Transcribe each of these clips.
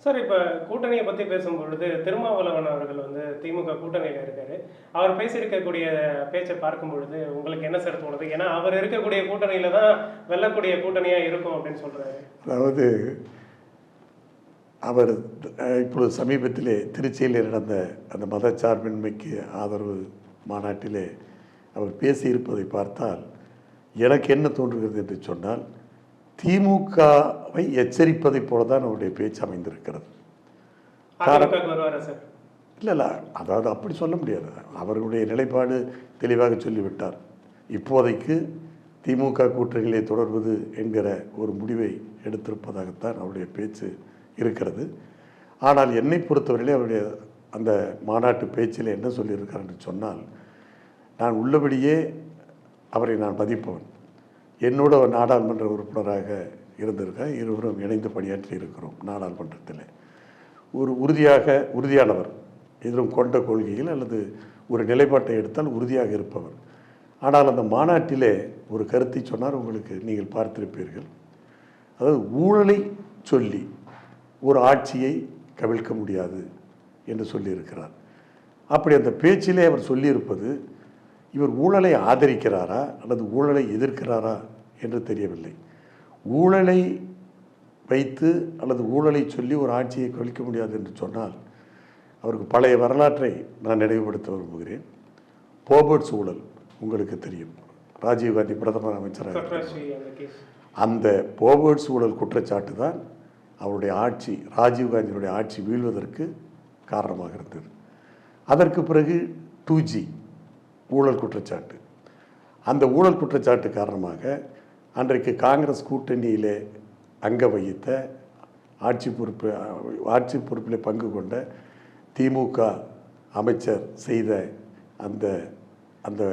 Sir, இப்ப கூட்டணிய பத்தி பேசும்பொழுது, திருமாவளவன் அவர்கள் திமுக கூட்டணியில இருக்காரு. அவர் பேசியிருக்கக்கூடிய பேச்ச பார்க்கும்பொழுது, உங்களுக்கு என்ன சார் தோணுது? ஏன்னா, அவர் இருக்கக்கூடிய கூட்டணியில தான் வெல்லக்கூடிய கூட்டணியா இருக்கும் அப்படின்னு சொல்றாரு. அதாவது அவர் இப்பொழுது சமீபத்திலே திருச்சியில் நடந்த அந்த மதச்சார்பின்மைக்கு ஆதரவு மாநாட்டிலே அவர் பேசியிருப்பதை பார்த்தால் எனக்கு என்ன தோன்றுகிறது என்று சொன்னால், திமுகவை எச்சரிப்பதைப் போல தான் அவருடைய பேச்சு அமைந்திருக்கிறது. இல்லை இல்லை, அதாவது அப்படி சொல்ல முடியாது. அவர்களுடைய நிலைப்பாடு தெளிவாக சொல்லிவிட்டார். இப்போதைக்கு திமுக கூட்டணிகளை தொடர்வது என்கிற ஒரு முடிவை எடுத்திருப்பதாகத்தான் அவருடைய பேச்சு இருக்கிறது. ஆனால் என்னை பொறுத்தவரையிலே அவருடைய அந்த மாநாட்டு பேச்சில் என்ன சொல்லியிருக்கார் என்று சொன்னால், நான் உள்ளபடியே அவரை நான் மதிப்பவன். என்னோட நாடாளுமன்ற உறுப்பினராக இருந்திருக்கேன். இருவரும் இணைந்து பணியாற்றி இருக்கிறோம் நாடாளுமன்றத்தில். ஒரு உறுதியானவர், எதிரும் கொண்ட கொள்கையில் அல்லது ஒரு நிலைப்பாட்டை எடுத்தால் உறுதியாக இருப்பவர். ஆனால் அந்த மாநாட்டிலே ஒரு கருத்தை சொன்னார், உங்களுக்கு நீங்கள் பார்த்திருப்பீர்கள். அதாவது ஊழலை சொல்லி ஒரு ஆட்சியை கவிழ்க்க முடியாது என்று சொல்லியிருக்கிறார். அப்படி அந்த பேச்சிலே அவர் சொல்லியிருப்பது, இவர் ஊழலை ஆதரிக்கிறாரா அல்லது ஊழலை எதிர்க்கிறாரா என்று தெரியவில்லை. ஊழலை வைத்து அல்லது ஊழலை சொல்லி ஒரு ஆட்சியை கவிழ்க்க முடியாது என்று சொன்னால், அவருக்கு பழைய வரலாற்றை நான் நினைவுபடுத்த விரும்புகிறேன். போபர்ட்ஸ் ஊழல் உங்களுக்கு தெரியும். ராஜீவ்காந்தி பிரதமர் அமைச்சராக அந்த போபர்ட்ஸ் ஊழல் குற்றச்சாட்டு தான் அவருடைய ஆட்சி, ராஜீவ்காந்தியினுடைய ஆட்சி வீழ்வதற்கு காரணமாக இருந்தது. அதற்கு பிறகு 2G ஊழல் குற்றச்சாட்டு. அந்த ஊழல் குற்றச்சாட்டு காரணமாக அன்றைக்கு காங்கிரஸ் கூட்டணியிலே அங்க வகித்த ஆட்சி பொறுப்பில் பங்கு கொண்ட திமுக அமைச்சர் செய்த அந்த அந்த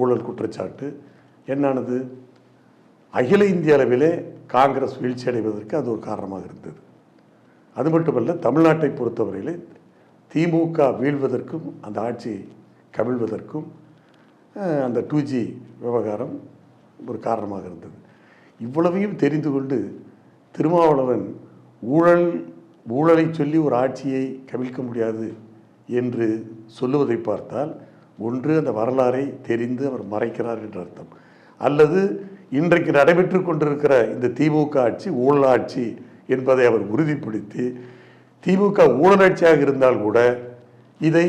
ஊழல் குற்றச்சாட்டு என்னானது, அகில இந்திய அளவிலே காங்கிரஸ் வீழ்ச்சி அடைவதற்கு அது ஒரு காரணமாக இருந்தது. அது மட்டுமல்ல, தமிழ்நாட்டை பொறுத்தவரையிலே திமுக வீழ்வதற்கும் அந்த ஆட்சி கவிழ்வதற்கும் அந்த 2G விவகாரம் ஒரு காரணமாக இருந்தது. இவ்வளவையும் தெரிந்து கொண்டு திருமாவளவன் ஊழலை சொல்லி ஒரு ஆட்சியை கவிழ்க்க முடியாது என்று சொல்லுவதை பார்த்தால், ஒன்று அந்த வரலாறை தெரிந்து அவர் மறைக்கிறார் என்ற அர்த்தம், அல்லது இன்றைக்கு நடைபெற்று கொண்டிருக்கிற இந்த திமுக ஆட்சி ஊழல் ஆட்சி என்பதை அவர் உறுதிப்படுத்தி, திமுக ஊழலாட்சியாக இருந்தால் கூட இதை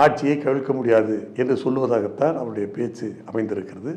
ஆட்சியை கவிழ்க்க முடியாது என்று சொல்லுவதாகத்தான் அவருடைய பேச்சு அமைந்திருக்கிறது.